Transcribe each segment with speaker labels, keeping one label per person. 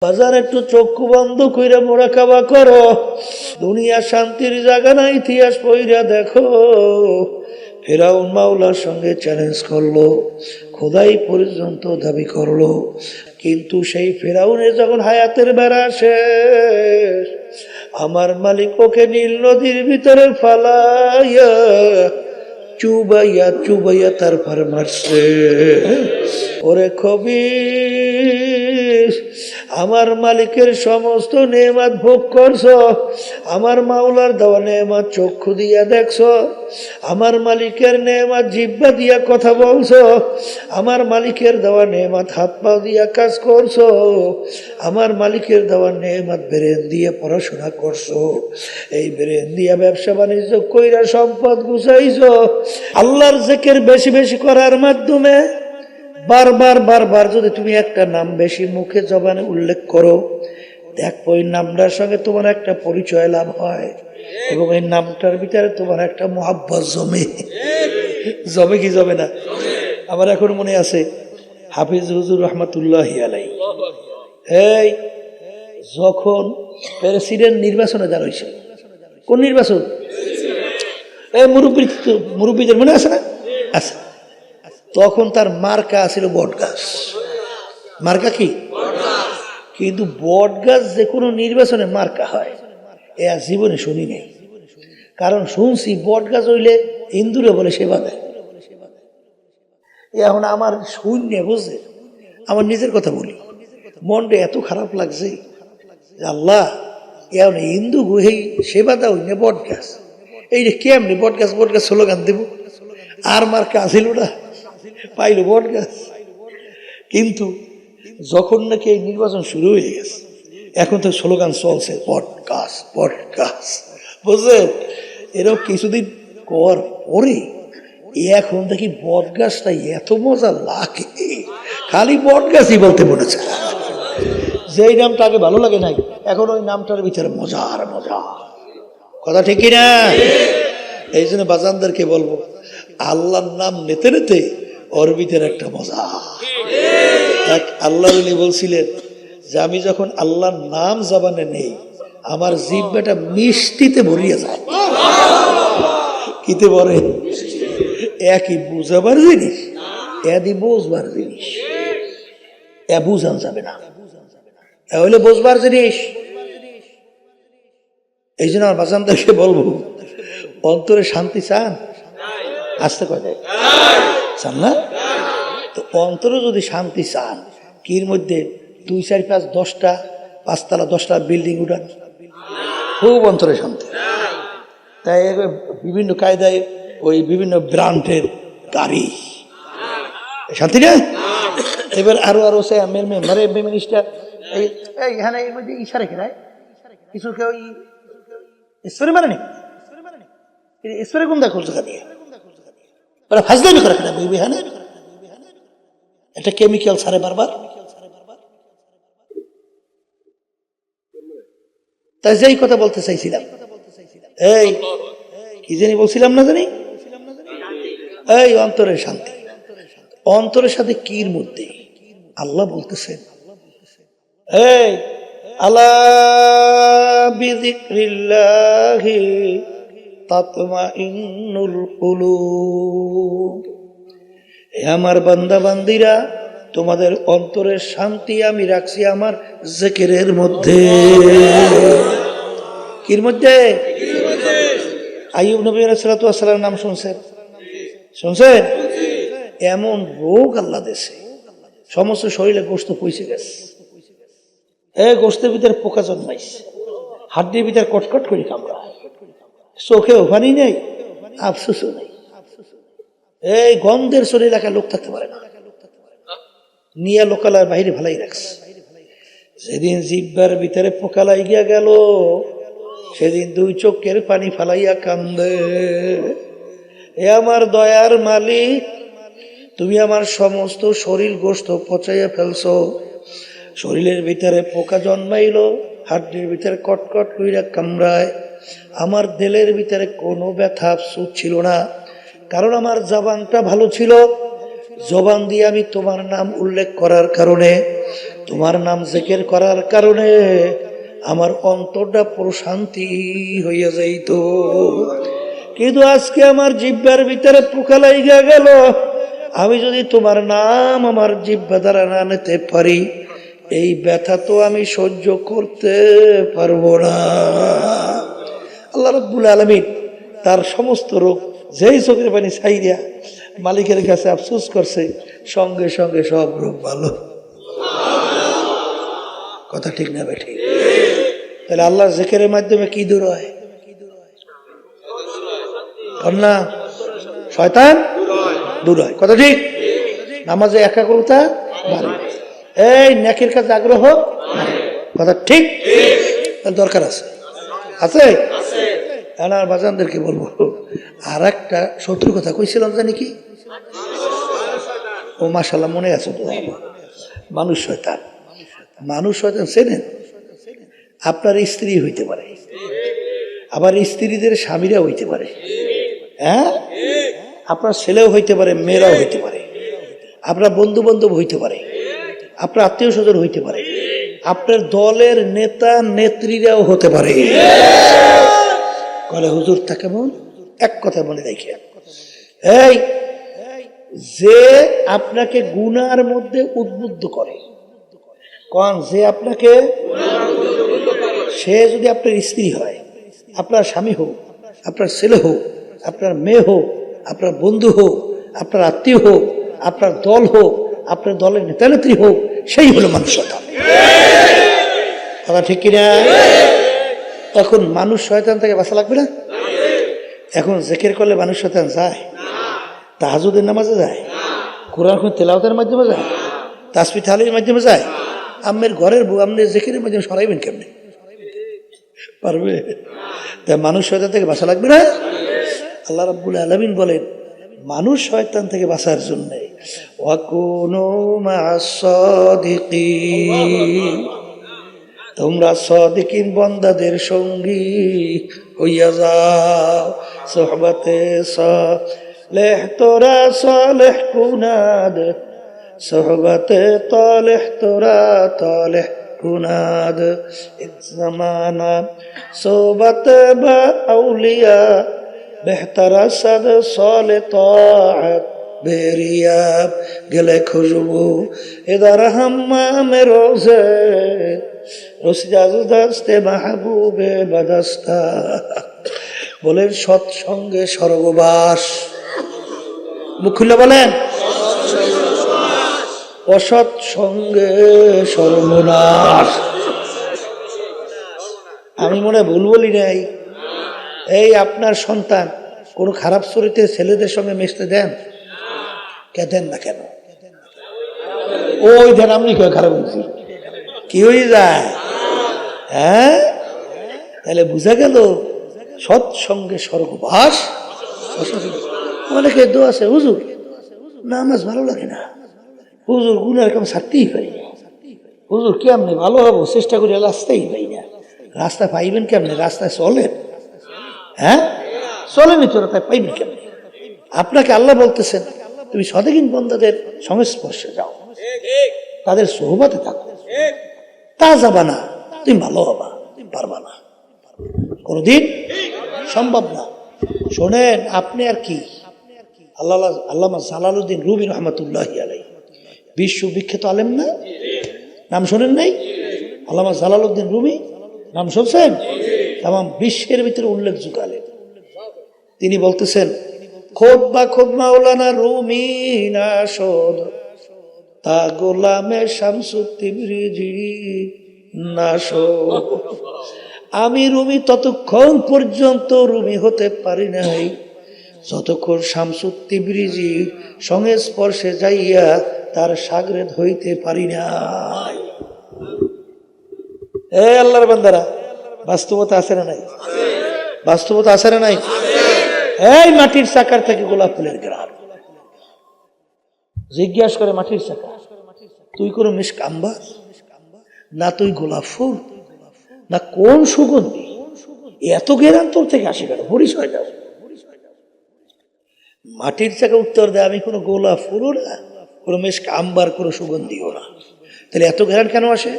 Speaker 1: বাজার একটু চক্ষু বন্ধ কইরা মোরাকাবা করো, দুনিয়া শান্তির জায়গা না। ইতিহাস পইরা দেখো, ফেরাউন মাওলার সঙ্গে চ্যালেঞ্জ করলো, খোদাই পর্যন্ত দাবি করলো, কিন্তু সেই ফেরাউনের যখন হায়াতের বেড়া শেষ, আমার মালিক ওকে নীল নদীর ভিতরে ফালাইয়া চুবাইয়া চুবাইয়া তারপর মারছে। ওরে খবিস, আমার মালিকের সমস্ত নেয়ামত ভোগ করছো, আমার মাওলার দেওয়া নেয়ামত চক্ষু দিয়া দেখছো, আমার মালিকের নেয়ামত জিহ্বা দিয়া কথা বলছো, আমার মালিকের দেওয়া নেয়ামত হাত পা দিয়া কাজ করছো, আমার মালিকের দেওয়া নেয়ামত ব্রেন দিয়ে পড়াশোনা করছো, এই ব্রেন দিয়া ব্যবসা বাণিজ্য কইরা সম্পদ গুছাইছো। আল্লাহর জিকির বেশি বেশি করার মাধ্যমে বারবার বারবার যদি তুমি একটা নাম বেশি মুখে জবানে উল্লেখ করো, দেখো ওই নামটার সঙ্গে তোমার একটা পরিচয় লাভ হয় এবং এই নামটার ভিতরে তোমার একটা মহাব্বত জমে। জমে কি জমে না? আমার এখন মনে আছে হাফিজ হুজুর রহমাতুল্লাহি আলাইহি এই যখন প্রেসিডেন্ট নির্বাচনে দাঁড়াইছে, কোন নির্বাচন? এই মুরব্বীদের মনে আছে না? আচ্ছা, তখন তার মার্কা ছিল বট গাছ। মার্কা কি? কিন্তু বট গাছ যে কোনো নির্বাচনে মার্কা হয় এ জীবনে শুনি নাই। কারণ শুনছি বট গাছ হইলে হিন্দুরা বলে সেবা দেয়। এখন আমার শূন্য বুঝে, আমার নিজের কথা বলি, মনটা এত খারাপ লাগছে, আল্লাহ এখন হিন্দু গুহেই সেবা দাও না বট গাছ, এই যে কেমনি বট গাছ বট গাছ স্লোগান দেব, আর মার্কা আসিল না, পাইল বট গাছ। কিন্তু যখন নাকি এই নির্বাচন শুরু হয়ে গেছে, এখন তো স্লোগান চলছে বট গাছ বট গাছ, বুঝলেন? এরকম কিছুদিন কর পরে এখন দেখি বট গাছটা এত মজা লাগে, খালি বট গাছই বলতে মনে হচ্ছে। যেই নামটা আগে ভালো লাগে নাই, এখন ওই নামটার ভিতরে মজা আর মজা। কথা ঠিক কিনা? এই জন্য বাজানদেরকে বলবো, আল্লাহর নাম নিতে নিতে ওর ভিতরে একটা মজা। এক আল্লাহ বলছিলেন যে আমি যখন আল্লাহর নাম জবানে নেই, আমার জিহ্বাটা মিষ্টিতে ভরিয়ে যায়। কিতে বলে? একই বুঝাবার জিনিস, এদি বুঝবার জিনিস, এ বুঝান যাবে না, এ হইলে বুঝবার জিনিস। এই জন্য আমার বাজানদেরকে বলবো, অন্তরে শান্তি চান? আসতে কয় চান না? তো অন্তরে যদি শান্তি চান, কির মধ্যে 2, 4, 5, 10টা 5 তলা 10টা বিল্ডিং উঠান, খুব অন্তরে শান্তি। তাই বিভিন্ন কায়দায় ওই বিভিন্ন ব্র্যান্ডের গাড়ি, শান্তি না? এবার আরো আরো সে মারে মিনিস্টার এইখানে এর মধ্যে ইশারা কেনায় কিছু কেউ স্প্রে মানে নি, স্প্রে কোন দেখো দিয়ে ওরা ফাজলামি করে কেনা বিবিহানে, এটা কেমিক্যাল ছাড়ে বারবার। তাই যেই কথা বলতে চাইছিলাম, এই কি জানি বলছিলাম না জানি, এই অন্তরের শান্তি। অন্তরের সাথে কির মধ্যে আল্লাহ বলতেছেন, এই আলা বিযিকরিল্লাহি তাতমাইন্নুল কুলুব। হে আমার বান্দা বান্দিরা, তোমাদের অন্তরের শান্তি আমি রাখছি আমার জিকিরের মধ্যে। কির মধ্যে? আইয়ুব নবী আলাইহিস সালাতু ওয়াস সালামের নাম শুনছেন? শুনছেন? এমন রোগ আল্লাহ দেশে, সমস্ত শরীরে গোশত পয়সে গেছে, এই গোশতের ভিতরে পোকা জন্মাইছে, হাড্ডির ভিতরে কটকট করে কামড়ায়, চোখেও পানি নেই, আফসোসও নেই, এই গন্ধের শরীর এলাকায় লোক থাকতে পারে না, নিয়ে লোকালয়ের বাইরে ভালাই রাখছে। সেদিন জিহ্বার ভিতরে পোকা লাগিয়া গেল, সেদিন 2 চোখের পানি ফালাইয়া কান্দে, এ আমার দয়ার মালিক, তুমি আমার সমস্ত শরীর গোশত পচাইয়া ফেলছো, শরীরের ভিতরে পোকা জন্মাইল, হাড্ডির ভিতরে কটকট কইরা কামড়ায়, আমার দিলের ভিতরে কোনো ব্যথা আফসোস ছিল না, কারণ আমার জবানটা ভালো ছিল, জবান দিয়ে আমি তোমার নাম উল্লেখ করার কারণে তোমার নাম জিকির করার কারণে আমার অন্তরটা প্রশান্তি হইয়া যাইত। কিন্তু আজকে আমার জিহ্বার ভিতরে পোকা লাইগা গেল। আমি যদি তোমার নাম আমার জিহ্বা দ্বারা না নিতে পারি, এই ব্যথা তো আমি সহ্য করতে পারবো না। আল্লাহ রাব্বুল আলামিন তার সমস্ত রোগ যেই চোখের পানি ছাইরিয়া মালিকের কাছে আফসোস করছে, সঙ্গে সঙ্গে সব রোগ ভালো। কথা ঠিক না বেঠিক? তাহলে আল্লাহর জিকিরের মাধ্যমে কি দূর হয়? না, শয়তান দূর হয়। কথা ঠিক? নামাজে একাগ্রতা বাড়ে, এই নেকির কাছে আগ্রহ। কথা ঠিক? দরকার আছে, আছে। আর বাজানদেরকে বলবো, আর একটা শত্রু কথা কইছিলাম জানি কি? ও মাশাআল্লাহ মনে আছে তো। মানুষ শয়তান, মানুষ শয়তান চেনেন? আপনার স্ত্রী হইতে পারে, আবার স্ত্রীদের স্বামীরা হইতে পারে, হ্যাঁ, আপনার ছেলেও হইতে পারে, মেয়েরাও হইতে পারে, আপনার বন্ধু বান্ধব হইতে পারে, আপনার আত্মীয় স্বজন হইতে পারে, আপনার দলের নেতা নেত্রীরাও হতে পারে। বলে হুজুর তা কেমন? এক কথা মনে রাখি, এই যে আপনাকে গুনার মধ্যে উদ্বুদ্ধ করে, কোন যে আপনাকে, সে যদি আপনার স্ত্রী হয়, আপনার স্বামী হোক, আপনার ছেলে হোক, আপনার মেয়ে হোক, আপনার বন্ধু হোক, আপনার আত্মীয় হোক, আপনার দল হোক, আপনার দলের নেতা নেত্রী হোক, সেই হলো মানুষ শয়তান। কথা ঠিক কিনা? এখন মানুষ শয়তান থেকে বাঁচা লাগবে না? এখন জিকির করলে মানুষ শয়তান যায়? তাহাজ্জুদের নামাজে যায়, কোরআন তেলাওয়াতের মাধ্যমে যায়, তাসবিহ তাহলিলের মাধ্যমে যায়। আম্মের ঘরের বউ আপনি জিকিরের মাধ্যমে সরাইবেন কেমনে? পারবে? তাই মানুষ শয়তান থেকে বাঁচা লাগবে না? আল্লাহ রাব্বুল আলামিন বলেন, মানুষ শয়তান থেকে বাঁচার জন্য ওয়াকুনু মা'আস সাদিকিন, তোমরা সাদিকিন বান্দাদের সঙ্গী হইয়া যাও। সোহবতে সালেহ তোরা সালেহ কুনাদ, সোহবতে তালেহ তোরা তালেহ কুনাদ। এক জামানা সোহবত বা আউলিয়া, বেহতরা সদ সালে তাআত বেরিয়াব, গেলে খুশবু ইদার হাম্মামে রোজে, রসিদাস্তে মাহবুবে বাদাস্তা। বলেন সৎসঙ্গে স্বর্গবাস। মুখ খুলে বলেন, অসৎ সঙ্গে সর্বনাশ। আমি মনে ভুল বলি নাই। এই আপনার সন্তান কোনো খারাপ চরিত্রের ছেলেদের সঙ্গে মিশতে দেন? কে দেন না কেন? ওই দেন, আপনি কেউ খারাপ বলছি কি হয়ে যায়? হ্যাঁ, তাহলে বুঝা গেল সৎসঙ্গে স্বর্গবাস। অনেকে দোয়া আছে, হুজুর নামাজ ভালো লাগে না, হুজুর গুনার কাম ছাড়তেই পারি না, হুজুর কেমনে ভালো হবো, চেষ্টা করি রাস্তাই পাই না। রাস্তা পাইবেন কেমনে? রাস্তায় চলেন, হ্যাঁ চলেনি তোরা, তাই পাইবেন কেমনে? আপনাকে আল্লাহ বলতেছেন তুমি সাদিকিন বান্দাদের সংস্পর্শে যাও, তাদের সোহবতে থাকো, তা যাবা না তুমি ভালো হবা, পারবা না, কোনদিন সম্ভব না। শোনেন, আপনি আর কি, আল্লামা জালালউদ্দিন রুমি রহমতুল্লাহি আলাইহি বিশ্ববিখ্যাত আলেম না? নাম শোনেন নাই? আল্লামা জালালউদ্দিন রুমি নাম শুনছেন? তাম বিশ্বের ভিতরে উল্লেখযোগ্য আলেম। তিনি বলতেছেন, খোদ বা খোদ মাওলানা রুমি না শোধ, তা গোলামে শামসুত তিবরিজি না শোধ। আমি রুমি ততক্ষণ পর্যন্ত রুমি হতে পারি নাই যতক্ষণ শামসুত তিবরিজি সংস্পর্শে যাইয়া তার সাগরেদ হইতে পারি নাই। এ আল্লাহর বান্দারা, বাস্তবতা আছে না নাই? বাস্তবতা আছে না নাই? এই মাটির চাকার থেকে গোলাপ ফুলের গ্রাম। জিজ্ঞাসা করে মাটির চাকা, তুই কোনো মিশক আম্বার না, তুই গোলাপ ফুল না, কোন সুগন্ধি? এত গেরান তোর থেকে আসে কেন? পরিচয় দাও। মাটির চাকা উত্তর দেয়, আমি কোনো গোলাপ ফুলও না, কোনো মিশক আম্বার, কোনো সুগন্ধিও না, তাহলে এত ঘেরান কেন আসে?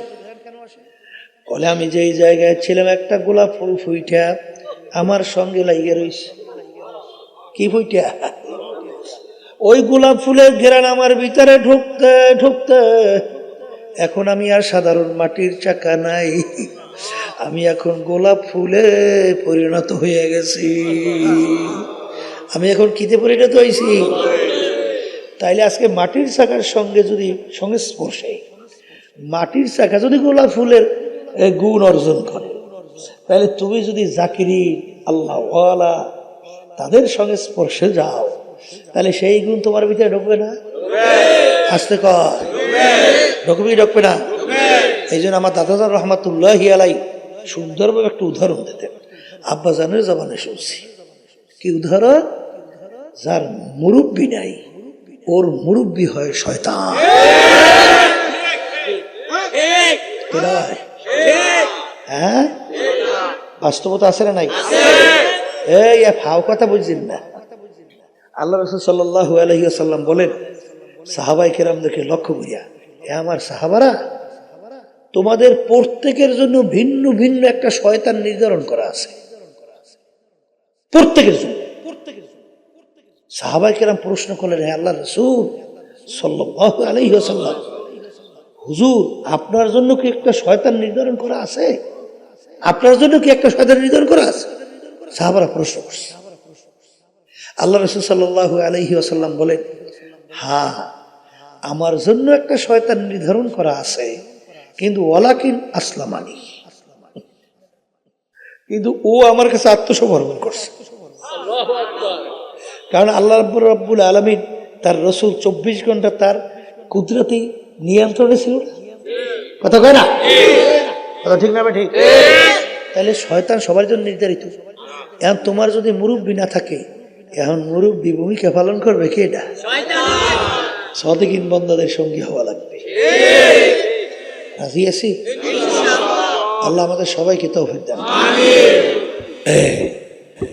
Speaker 1: বলে আমি যেই জায়গায় ছিলাম একটা গোলাপ ফুল ফুইটা আমার সঙ্গে লাগিয়ে রইছে। কি ফুইটা? ওই গোলাপ ফুলের ঘেরান আমার ভিতরে ঢুকতে ঢুকতে এখন আমি আর সাধারণ মাটির চাকা নাই, আমি এখন গোলাপ ফুলে পরিণত হয়ে গেছি। আমি এখন কিতে পরিণত হয়েছি? তাইলে আজকে মাটির চাকার সঙ্গে যদি সংস্পর্শে মাটির চাকা যদি গোলাপ ফুলের গুণ অর্জন করে, তাহলে তুমি যদি জাকিরি আল্লাহ ওয়ালা তাদের সঙ্গে স্পর্শে যাও, তাহলে সেই গুণ তোমার ভিতরে ঢুকবে না? আসতে কর ঢুকবে না? এই জন্য আমার দাদাজান রহমাতুল্লাহি আলাই সুন্দরভাবে একটা উদাহরণ দিতেন। আব্বাজানের জবানে শুনছি। কি উদাহরণ? যার মুরব্বী নাই ওর মুরব্বী হয় শয়তান। হ্যাঁ, বাস্তবতা আছে না নাই? এই ফাও কথা বুঝছেন না। আল্লাহ রাসূল সাল্লাল্লাহু আলাইহি ওয়াসাল্লাম বলেন সাহাবায়ে কেরামদেরকে লক্ষ্য করিয়া, এ আমার সাহাবারা, তোমাদের প্রত্যেকের জন্য ভিন্ন ভিন্ন একটা শয়তান নির্ধারণ করা আছে, প্রত্যেকের জন্য। সাহাবায়ে কেরাম প্রশ্ন করলেন, হে আল্লাহর রাসূল সাল্লাল্লাহু আলাইহি ওয়াসাল্লাম, হুজুর আপনার জন্য কি একটা শয়তান নির্ধারণ করা আছে? আপনার জন্য কি একটা শয়তান নির্ধারণ করা আছে? সাহাবারা প্রশ্ন করছে। আল্লাহ রাসূল সাল্লাল্লাহু আলাইহি ওয়াসাল্লাম বলেন, হ্যাঁ আমার জন্য একটা শয়তান নির্ধারণ করা আছে, কিন্তু ওয়ালাকিন আসলামানি, কিন্তু ও আমার কাছে আত্মসমর্পণ করছে। কারণ আল্লাহ রাব্বুল আলামিন তার রাসূল 24 ঘন্টা তার কুদরতি নিয়ন্ত্রণে ছিল। কথা কয় না? কথা ঠিক না? ঠিক। তাহলে শয়তান সবার জন্য নির্ধারিত। এখন তোমার যদি মুরব্বী না থাকে, এখন মুরব্বী ভূমিকা পালন করবে কে? এটা সাদিকিন বান্দাদের সঙ্গী হওয়া লাগবে। রাজি আছি? আল্লাহ আমাদের সবাইকে তৌফিক দেন।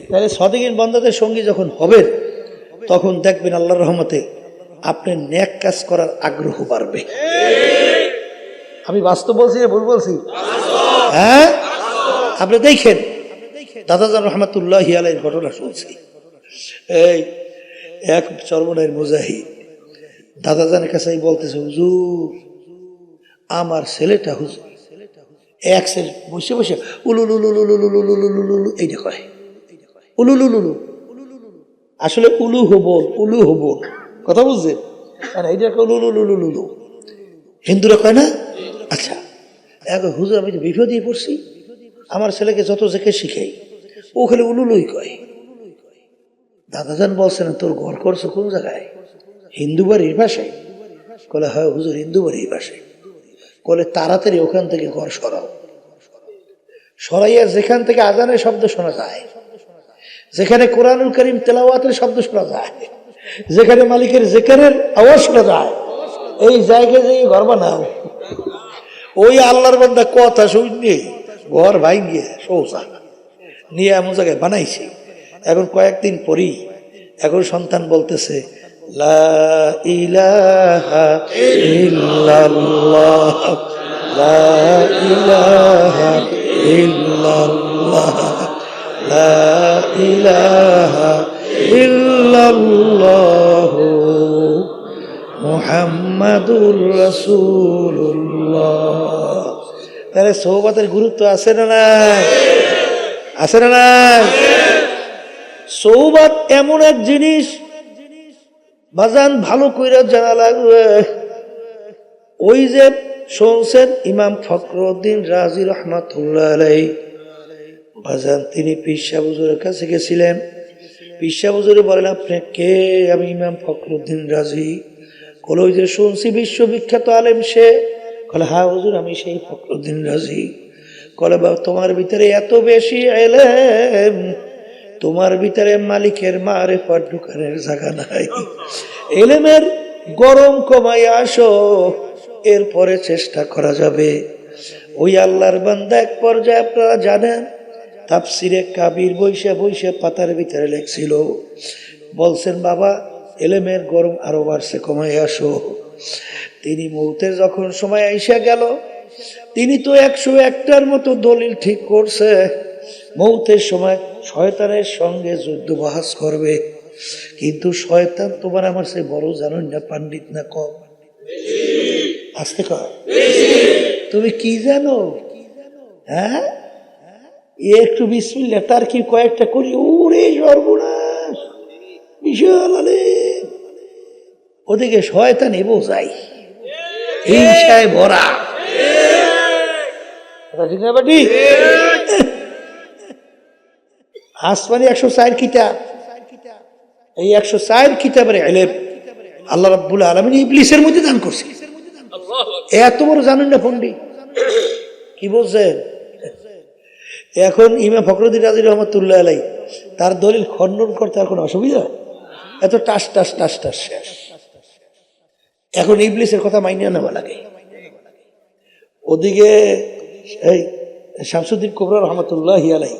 Speaker 1: তাহলে সাদিকিন বান্দাদের সঙ্গী যখন হবেন, তখন দেখবেন আল্লাহর রহমতে আপনার নেক কাজ করার আগ্রহ বাড়বে। আমি বাস্তব বলছি না ভুল বলছি? হ্যাঁ, আপনি দেখেন দাদাজান রহমাতুল্লাহি আলাইহির ঘটনা শুনছি। এই এক চরমনের মুজাহিদ দাদাজানের কাছে বলতেছে, হুজুর আমার ছেলেটা, হুজুর এক ছেলে বসে বসে উলুলুলুলুলুলুলুলুলুলুলু এইটা কয়, উলুলুলুলু। আসলে উলু হব কথা বুঝছেন? এইটা উলুলুলুলুলু হিন্দুরা কয় না? আচ্ছা, এখন হুজুর আমি বিপদেই পড়ছি, আমার ছেলেকে যত জেকে শিখাই ও খালি উলুলুই কয়। দাদাজান বলছেন, তোর ঘর করছো কোন জায়গায়? হিন্দু বাড়ির পাশে? বলে হয় হুজুর হিন্দু বাড়ির পাশে। বলে তাড়াতাড়ি ওখান থেকে ঘর সরাও। সরাইয়া যেখান থেকে আজানের শব্দ শোনা যায়, যেখানে কোরআনুল কারীম তেলাওয়াতের শব্দ শোনা যায়, যেখানে মালিকের জিকিরের আওয়াজ শোনা যায়, এই জায়গায় যে ঘর বানাও। ওই আল্লাহর বান্দা কথা শুনে ঘর ভাঙিয়ে শৌচা নিয়ে এমন জায়গায় বানাইছে। এখন কয়েকদিন পরই এখন সন্তান বলতেছে, লা ইলাহা ইল্লাল্লাহ, লা ইলাহা ইল্লাল্লাহ, লা ইলাহা ইল্লাল্লাহ মুহাম্মাদুর রাসূলুল্লাহ। তাহলে সোহবতের গুরুত্ব আছে না নাই? আছে না নাই? সোহবত এমন এক জিনিস বাজান ভালো কইরা জানা লাগবে। ওই যে শুনছেন ইমাম ফখরুদ্দিন রাজি রহমাতুল্লাহ আলাইহি বাজান, তিনি পীর সাহেব হুজুরের কাছে গেছিলেন। পীর সাহেব হুজুরে বলেন, আপনি কে? আমি ইমাম ফখরুদ্দিন রাজি। বলে ওই যে শুনছি বিশ্ববিখ্যাত আলেম সে? বলে হ্যাঁ হুজুর আমি সেই ফখরুদ্দিন রাজি। বলে বাবা তোমার ভিতরে এত বেশি এলেম, তোমার ভিতরে মালিকের মারিফত ঢুকানোর জায়গা নাই। এলেমের গরম কমাই আসো, এরপরে চেষ্টা করা যাবে। ওই আল্লাহর বান্দা এক পর্যায়ে আপনারা জানেন তাফসিরে কাবির বইসে বইসে পাতার ভিতরে লেখছিল, বলছেন বাবা এলেমের গরম আরো বাড়ছে, কমাই আসো। তিনি মৌতের যখন সময় আইসা গেল, তিনি তো 101টার মতো দলিল ঠিক করছে মৌতের সময় শয়তানের সঙ্গে যুদ্ধ বাহাস করবে। কিন্তু শয়তান তোমার আমার সে বড়, জানো না পাণ্ডিত না কম? আসতে কয় তুমি কি জানো? হ্যাঁ, একটু বিসমিল্লাহ তার কি কয়েকটা করি, ওরে সর্বনাশ বিশাল আলেম। ওদিকে শয়তানি বোঝাই, হিংসায় ভরা। ঠিক না বাটি? আসমানি 104 কিতাব, এই 104 কিতাবের ইলম আল্লাহ রাব্বুল আলামিন ইবলিসের মধ্যে দান করছে। এত বড় জানেন না পণ্ডিত, কি বলছেন? এখন ইমাম ফখরুদ্দীন রাজি রহমাতুল্লাহ আলাইহি তার দলিল খণ্ডন করতে আর কোনো অসুবিধা? এত টাস টাস টাস টাস শেষ। এখন ইবলিসের কথা মাইনে নেওয়া লাগে। ওদিকে এই শামসুদ্দিন কুবরা রহমাতুল্লাহি আলাইহি,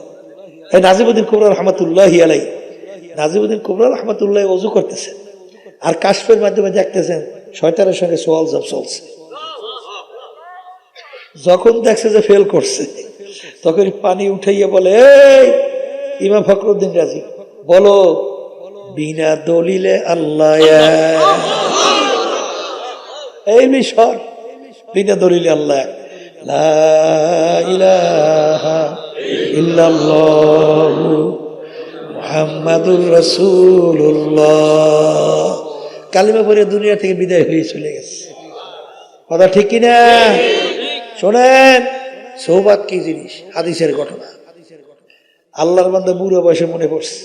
Speaker 1: এই নাজিমউদ্দিন কুবরা রহমাতুল্লাহি আলাইহি, নাজিমউদ্দিন কুবরা রহমাতুল্লাহ ওযু করতেছেন আর কাশফের মাধ্যমে দেখতেছেন শয়তানের সঙ্গে সওয়াল জব চলছে। যখন দেখছে যে ফেল করছে, তখন পানি উঠাইয়া বলে, এই ইমাম ফখরুদ্দিন রাজি বলো, বিনা দলিলে আল্লাহ, এই মিশর বিনা দলিলে আল্লাহ, লা ইলাহা ইল্লাল্লাহু মুহাম্মাদুর রাসূলুল্লাহ কালিমা পড়ে দুনিয়া থেকে বিদায় হয়ে চলে গেছে। কথা ঠিক কিনা? শোনেন, সৌবাত কি জিনিস, হাদিসের ঘটনা। আল্লাহর বান্দা বুড়ো বয়সে মনে পড়ছে,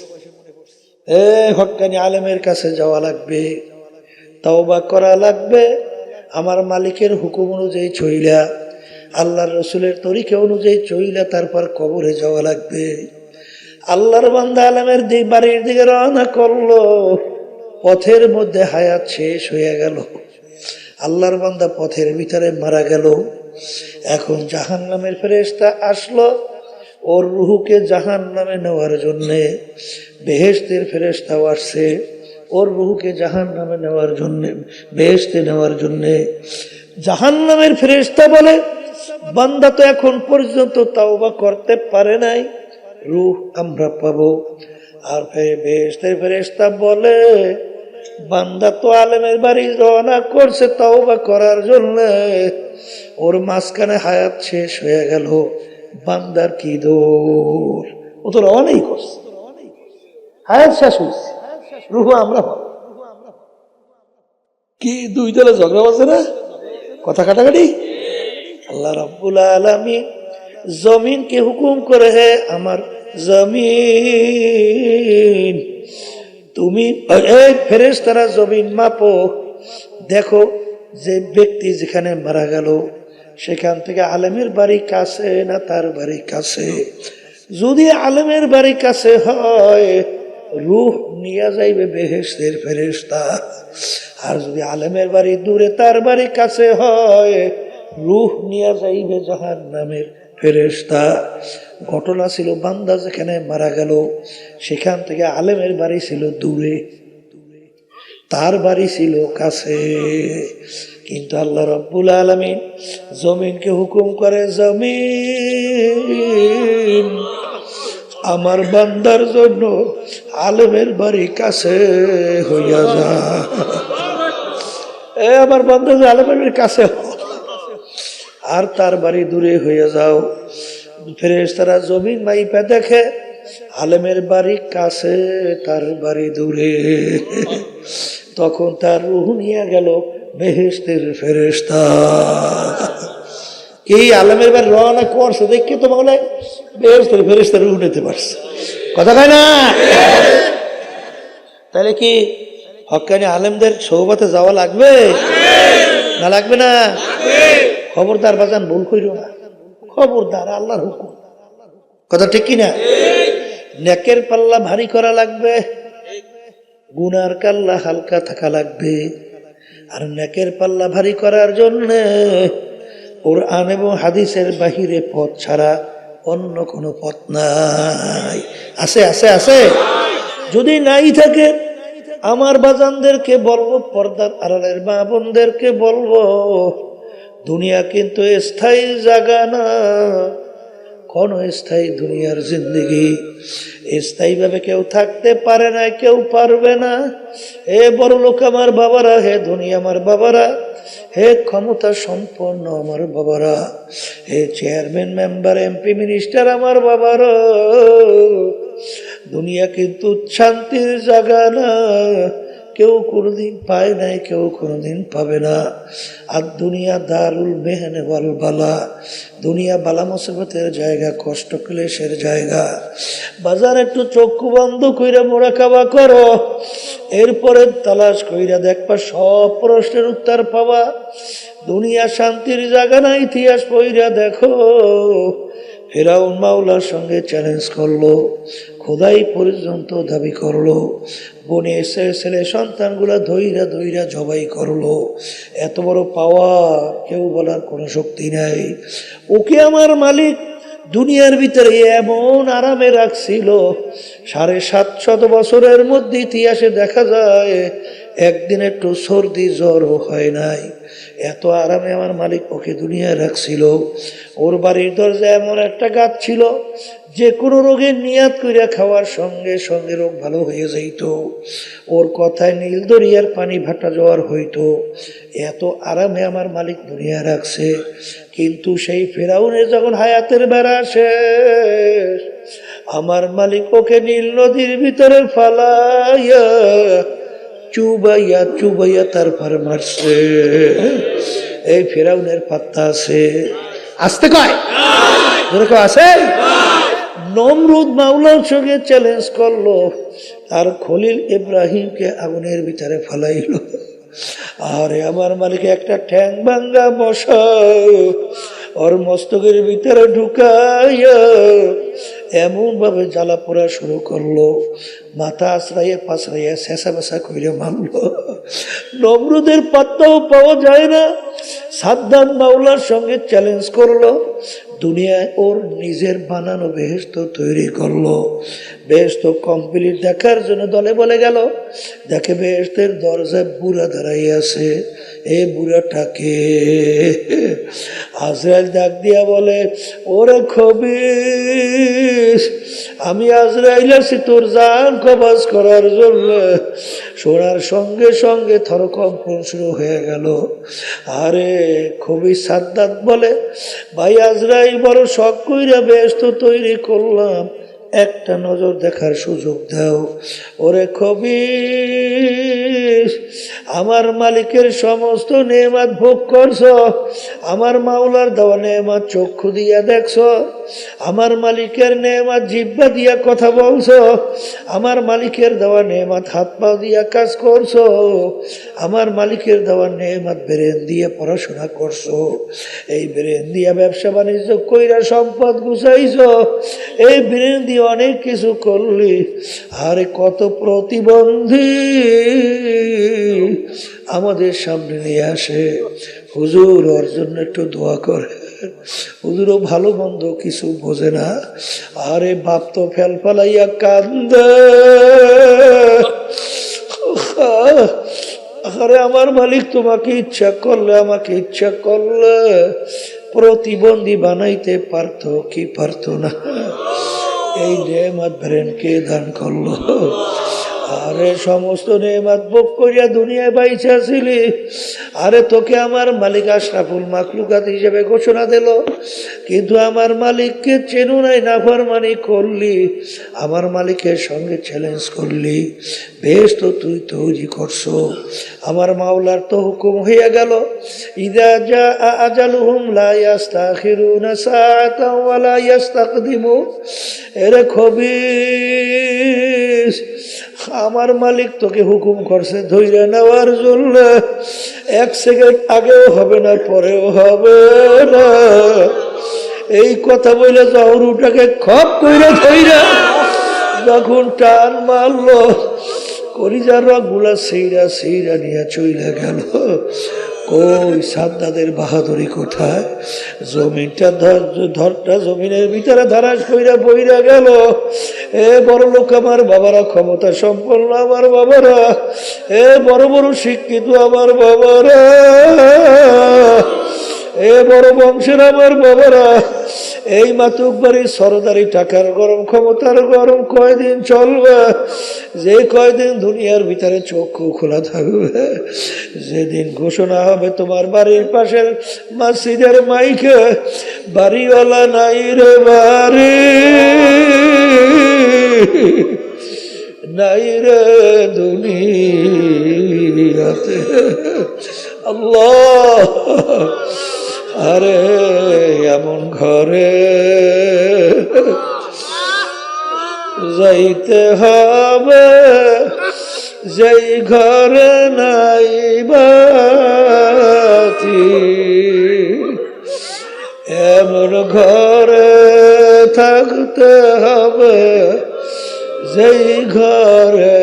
Speaker 1: হক্কানি আলেমের কাছে যাওয়া লাগবে, তাওবা করা লাগবে, আমার মালিকের হুকুম অনুযায়ী চইলা, আল্লাহর রসুলের তরিকা অনুযায়ী চইলা তারপর কবরে যাওয়া লাগবে। আল্লাহর বান্দা আলেমের বাড়ির দিকে রওনা করলো, পথের মধ্যে হায়াত শেষ হয়ে গেল। আল্লাহর বান্দা পথের ভিতরে মারা গেল। এখন জাহান্নামের ফেরেশতা আসলো ওর রুহুকে জাহান্নামে নেওয়ার জন্যে। বেহেশতের ফেরেশতাও আসছে ওর রুহুকে জাহান্নামে নেওয়ার জন্যে, বেহেশতে নেওয়ার জন্যে। জাহান্নামের ফেরেশতা বলে, বান্দা তো এখন পর্যন্ত তাওবা করতে পারে নাই, রূহ আমরা পাবো। আর বেহেশতের ফেরেশতা বলে, বান্দা তো আলেমের বাড়ি রওনা করছে তাওবা করার জন্য, ওর মাঝখানে হায়াত শেষ হয়ে গেল, বান্দার কি দোষ? ও তো রওনাই করছে, হায়াত শেষ হয়েছে, রূহ আমরা পাবো। কি দুই দলে ঝগড়া আছে না, কথা কাটাকাটি। আল্লাহ রাব্বুল আলামিন জমিনকে হুকুম করে, হে আমার জমিন, তুমি এই ফেরেশতারা জমিন মাপো, দেখো যে ব্যক্তি যেখানে মারা গেল সেখান থেকে আলেমের বাড়ি কাছে না তার বাড়ি কাছে। যদি আলেমের বাড়ি কাছে হয়, রূহ নিয়ে যাইবে বেহেশতের ফেরেশতা। আর যদি আলেমের বাড়ি দূরে তার বাড়ি কাছে হয়, রূহ নিয়ে যাইবে জাহান্নামের ফেরেশতা। ঘটনা ছিল, বান্দা যেখানে মারা গেল সেখান থেকে আলেমের বাড়ি ছিল দূরে, তার বাড়ি ছিল কাছে। কিন্তু আল্লাহ রাব্বুল আলামিন জমিনকে হুকুম করে, জমিন আমার বান্দার জন্য আলেমের বাড়ি কাছে হইয়া যা। আমার বান্দা যে আলেমের বাড়ির কাছে আর তার বাড়ি দূরে হয়ে যাও। ফেরেশতারা জমিন মাইপা দেখে আলেমের বাড়ি কাছে, তার বাড়ি দূরে। তখন তার রূহ নিয়ে গেল বেহেশতের ফেরেশতা। এই আলেমের বাড়ি রওনা করছে দেখে তো বলে বেহেশতের ফেরেশতা রূহ নিতে পারছে। কথা কয় না? তাহলে কি হক্কানি আলেমদের সোহবতে যাওয়া লাগবে না লাগবে না? খবরদার বাজান, ভুল কইরো না, খবরদার, আল্লাহর হুকুম। কথা ঠিক কিনা? নেকের পাল্লা ভারী করা লাগবে, গুনার কাল্লা হালকা থাকা লাগবে। আর নেকের পাল্লা ভারী করার জন্য কুরআন এবং হাদিসের বাহিরে পথ ছাড়া অন্য কোনো পথ নাই। আছে আছে আছে। যদি নাই থাকে আমার বাজানদেরকে বলবো, পর্দার আড়ালের মা বোনদেরকে বলবো, দুনিয়া কিন্তু স্থায়ী জায়গা না। কোন স্থায়ী দুনিয়ার জিন্দগি স্থায়ীভাবে কেউ থাকতে পারে না, কেউ পারবে না। হে বড় লোক আমার বাবারা, হে দুনিয়া আমার বাবারা, হে ক্ষমতা সম্পন্ন আমার বাবারা, হে চেয়ারম্যান, মেম্বার, এমপি, মিনিস্টার আমার বাবারা, দুনিয়া কিন্তু শান্তির জায়গা না। কেউ কোনোদিন পায় নাই, কেউ কোনোদিন পাবে না। আর দুনিয়া দারুল মেহনে ওয়াল বালা, দুনিয়া বালা মুসিবতের জায়গা, কষ্ট ক্লেশের জায়গা। বাজার একটু চক্ষু বন্ধ কইরা মোরাকাবা করো, এরপরে তালাশ কইরা দেখবা সব প্রশ্নের উত্তর পাবা। দুনিয়া শান্তির জায়গা না, ইতিহাস পইরা দেখো। ফেরাউন মাওলার সঙ্গে চ্যালেঞ্জ করলো, খোদাই পর্যন্ত দাবি করলো, বনে এসে ছেলে সন্তানগুলা ধৈরা ধৈরা জবাই করলো। এত বড় পাওয়া কেউ বলার কোনো শক্তি নাই। ওকে আমার মালিক দুনিয়ার ভিতরে এমন আরামে রাখছিল, 750 বছরের মধ্যে ইতিহাসে দেখা যায় একদিন একটু সর্দি জ্বরও হয় নাই। এত আরামে আমার মালিক ওকে দুনিয়ায় রাখছিল। ওর বাড়ির দরজায় এমন একটা গাছ ছিল, যে কোনো রোগের নিয়াত করিয়া খাওয়ার সঙ্গে সঙ্গে রোগ ভালো হয়ে যাইত। ওর কথায় নীল দরিয়ার পানি ভাটা জ্বর হইতো। এত আরামে আমার মালিক দুনিয়া রাখছে। কিন্তু সেই ফেরাউনের যখন হায়াতের বেড়া শেষ, আমার মালিক ওকে নীল নদীর ভিতরে ফালাইয়া চুবাইয়া চুবাইয়া তারপর মারছে। এই ফেরাউনের পাত্তা আছে? আসতে কয় আছে। নমরুদ মাওলার সঙ্গে চ্যালেঞ্জ করলো, আর খলিল ইব্রাহিমকে আগুনের ভিতরে ফালাইল। আরে আমার মালিক একটা ঠ্যাং ভাঙ্গা মশা ওর মস্তকের ভিতরে ঢুকাইয়া এমন ভাবে জ্বালা পোড়া শুরু করলো, মাথা আশ্রাইয়া পাশরাইয়া শেষা বেসা করে মারলো। নমরুদের পাত্তাও পাওয়া যায় না। সাদ্দাম মাওলার সঙ্গে চ্যালেঞ্জ করলো, দুনিয়ায় ওর নিজের বানানো বেহেশত তৈরি করলো। বেহেশত কমপ্লিট দেখার জন্য দলে বলে গেল, দেখে বেহেশতের দরজায় বুড়া দাঁড়াই আছে। এই বুড়াটাকে আজরাইল ডাক দিয়া বলে, ওরে খবিস, আমি আজরাইল আছি তোর জান কবজ করার জন্য। শোনার সঙ্গে সঙ্গে থরকম্পন শুরু হয়ে গেল। আরে খবিস সাদ্দাত বলে, ভাই আজরাইল বড় শখ কইরা বেহেশত তৈরি করলাম, একটা নজর দেখার সুযোগ দাও। ওরে খবিস, আমার মালিকের সমস্ত নেয়ামত ভোগ করছো, আমার মাওলার দেওয়া নেয়ামত চক্ষু দিয়া দেখছো, আমার মালিকের নেয়ামত জিহ্বা দিয়া কথা বলছো, আমার মালিকের দেওয়া নেয়ামত হাত পা দিয়া কাজ করছো, আমার মালিকের দেওয়া নেয়ামত ব্রেন দিয়ে পড়াশোনা করছো, এই ব্রেন দিয়া ব্যবসা বাণিজ্য কইরা সম্পদ গুছাইছো, এই ব্রেন দিয়ে অনেক কিছু করলি। আরে কত প্রতিবন্ধী আমাদের সামনে নিয়ে আসে, হুজুর ওর জন্য একটু দোয়া করে। হুজুরও ভালো মন্দ কিছু বোঝে না। আরে বাপ তো ফেল ফালাইয়া কান্দে। আরে আমার মালিক তোমাকে ইচ্ছা করলে, আমাকে ইচ্ছা করলে প্রতিবন্ধী বানাইতে পারতো কি পারতো না? এই নেয়ামত ব্রেনকে দান করলো। আরে সমস্ত নেয়ামত ভোগ করিয়া দুনিয়ায় বাইচা ছিলি। আরে তোকে আমার মালিক আশরাফুল মাখলুকাত হিসেবে ঘোষণা দিল, কিন্তু আমার মালিককে চেনো নাই, নাফরমানি করলি, আমার মালিকের সঙ্গে চ্যালেঞ্জ করলি। বেশ তো তুই তৈরি করছো। আমার মাওলার তো হুকুম হইয়া গেল, ইদা জা আজালুহুম লা ইস্তাখিরুনা সাআতাও ওয়া লা ইস্তাকদিমুন। এরে খবিস, আমার মালিক তোকে হুকুম করছে ধৈর্য নেওয়ার জন্য। 1 সেকেন্ড আগেও হবে না, পরেও হবে না। এই কথা বলে জহরুটাকে খপ কইরা ধৈর্য যখন টান মারলো, কলিজার রগগুলা সেইরা সেইরা নিয়ে চলে গেল। ওই সাদ্দাদের বাহাদুরি কোথায়? জমিনটা ধরটা জমিনের ভিতরে ধারাস কইরা বইরা গেল। এ বড় লোক আমার বাবারা, ক্ষমতা সম্পন্ন আমার বাবারা, এ বড় বড় শিক্ষিত আমার বাবারা, এ বড় বংশের আমার বাবারা, এই মাতুকবাড়ি সরদারি টাকার গরম, ক্ষমতার গরম কয়দিন চলবে? যে কয়দিন দুনিয়ার ভিতরে চক্ষু খোলা থাকবে, যেদিন ঘোষণা হবে তোমার বাড়ির পাশের মসজিদের মাইকে, বাড়িওয়ালা নাই রে বাড়ি, নাই রে দুনিয়াতে। আল্লাহ, আরে এমন ঘরে যাইতে হবে যেই ঘরে নাই বাতি, এমন ঘরে থাকতে হবে যেই ঘরে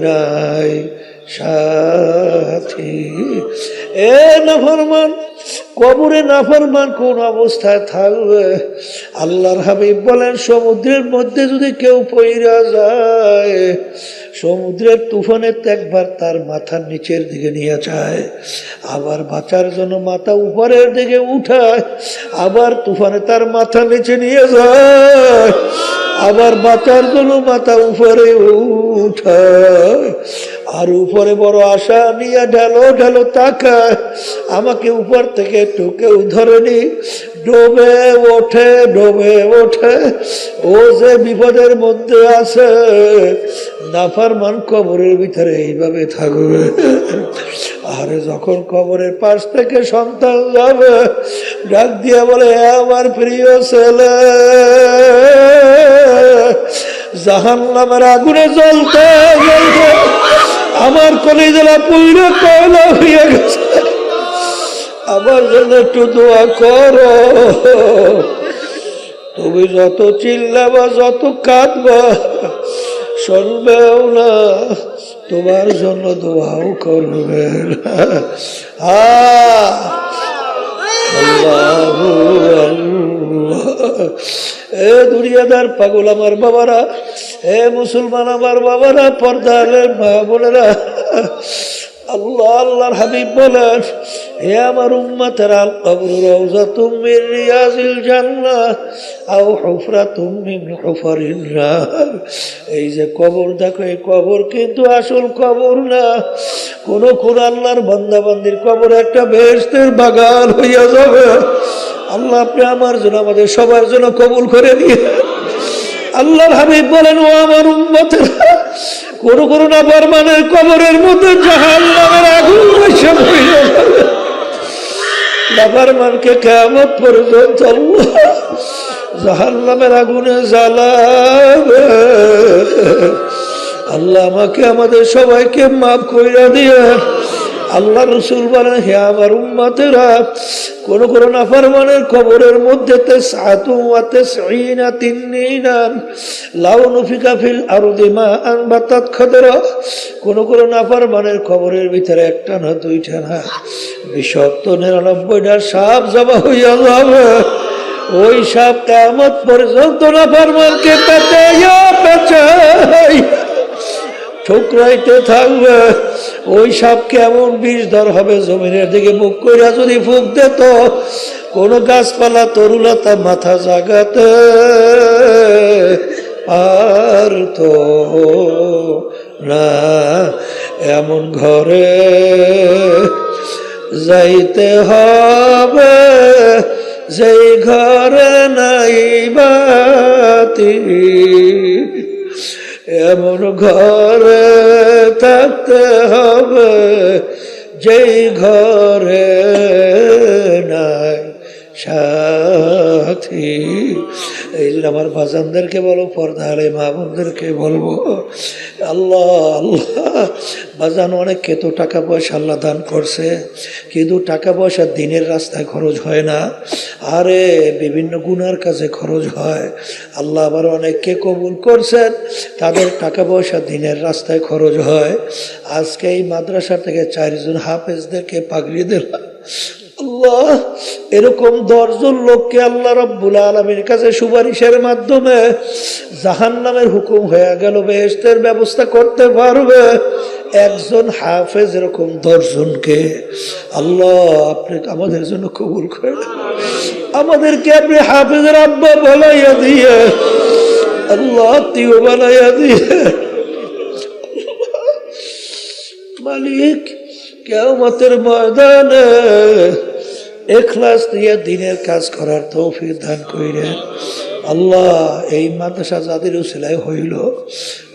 Speaker 1: নাই সাথী। এ নাফরমান, কবরে নাফরমান কোন অবস্থায় থাকবে? আল্লাহর হাবিব বলেন, সমুদ্রের মধ্যে যদি কেউ পইরা যায়, সমুদ্রের তুফানে একবার তার মাথার নিচের দিকে নিয়ে যায়, আবার বাঁচার জন্য মাথা উপরের দিকে উঠায়, আবার তুফানে তার মাথা নিচে নিয়ে যায়, আবার বাঁচার জন্য মাথা উপরে উঠায়, আর উপরে বড় আশা নিয়ে ঢালো ঢালো তাকায়, আমাকে উপর থেকে একটু কেউ ধরেনি, ডোবে ওঠে ডোবে ওঠে। ও যে বিপদের মধ্যে আছে, নাফরমান কবরের ভিতরে এইভাবে থাকবে। আরে যখন কবরের পাশ থেকে সন্তান যাবে, ডাক দিয়ে বলে, আমার প্রিয় ছেলে, জাহান্নামের আগুনে জ্বলতে জ্বলতে আমার কলিজা পুরো কয়লা হয়ে গেছে, আমার জন্য একটু দোয়া করো। তুমি যত চিল্লাবা, যত কাঁদবা, শুনবেও না, তোমার জন্য দোয়াও করবে। এ দুনিয়াদার পাগল আমার বাবারা, এ মুসলমান আমার বাবারা, পর্দার মা বোনেরা, আল্লাহ আল্লাহর হাবিব বলেন, হে আমার উম্মতেরা, কবর রাউযাতুম মিন রিয়াজিল জান্নাহ আও হুফরাতুম মিন হুফারিন নার। এই যে কবর দেখো, এই কবর কিন্তু আসল কবর না। কোন কোন আল্লাহর বান্দা বান্দির কবর একটা বেহেশতের বাগান হইয়া যাবে। আল্লাহ আপনি আমার জন্য, আমাদের সবার জন্য কবুল করে দিয়ে। আল্লাহর হাবিব বলেন, ও আমার উম্মতেরা, কোন কোন নাফরমানের কবরের মধ্যে জাহান্নামের আগুন বসে হইয়া যাবে। নাফরমানকে কিয়ামত পর্যন্ত আল্লাহ জাহান্নামের আগুনে জ্বালাবে। আল্লাহ আমাকে, আমাদের সবাইকে মাফ কইরা দিয়ে। আল্লাহ রসুল বলেন, হে আমার উম্মতেরা, কোন কোন নাফরমানের কবরের মধ্যে কোন কোন নাফরমানের কবরের ভিতরে একটা না দুইটা না 99টা সাপ জবা হইয়া যাবে। ওই সাপ কিয়ামত পর্যন্ত নাফরমানকে পেঁচাইয়া ঠুকরাইতে থাকবে। ওই সাপকে এমন বিষধর হবে, জমিনের দিকে মুখ কইরা যদি ফুঁক দিত, কোন গাছপালা তরুলতা মাথা জাগাতে পারত না। এমন ঘরে যাইতে হবে যেই ঘরে নাই বাতি, এমন ঘরে থাকতে হবে যেই ঘরে নাই সাথী। এই জন্য আমার বাজানদেরকে বলো, পর্দা আলে মা বোনদেরকে বলবো, আল্লাহ আল্লাহ, বাজান অনেককে তো টাকা পয়সা আল্লাহ দান করছে, কিন্তু টাকা পয়সা দিনের রাস্তায় খরচ হয় না, আরে বিভিন্ন গুনার কাছে খরচ হয়। আল্লাহ আবার অনেককে কবুল করছেন, তাদের টাকা পয়সা দিনের রাস্তায় খরচ হয়। আজকে এই মাদ্রাসা থেকে 4 জন হাফেজদেরকে পাগড়ি দিলাম। আল্লাহ, এরকম 10 জন লোককে আল্লাহ রাব্বুল আলামিনের কাছে সুপারিশের মাধ্যমে জাহান্নামের হুকুম হয়ে গেল, বেহেশতের ব্যবস্থা করতে পারবে। একজন হাফেজ এরকম 10 জনকে আল্লাহ আপনি আমাদের জন্য কবুল করেন। আমাদেরকে আপনি হাফেজের আব্বা বানাইয়া দিয়ে, আল্লাহ আত্মীয় বানাইয়া দিয়ে, মালিক কিয়ামতের ময়দানে ইখলাস দিয়ে দিনের কাজ করার তৌফিক দান কইরেন। আল্লাহ, এই মাদ্রাসা যাদের উসিলায় হইল,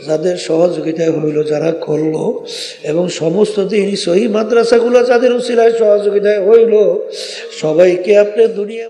Speaker 1: যাদের সহযোগিতায় হইল, যারা করলো, এবং সমস্ত দিন সহি মাদ্রাসাগুলো যাদের উসিলায় সহযোগিতায় হইল, সবাইকে আপনি দুনিয়া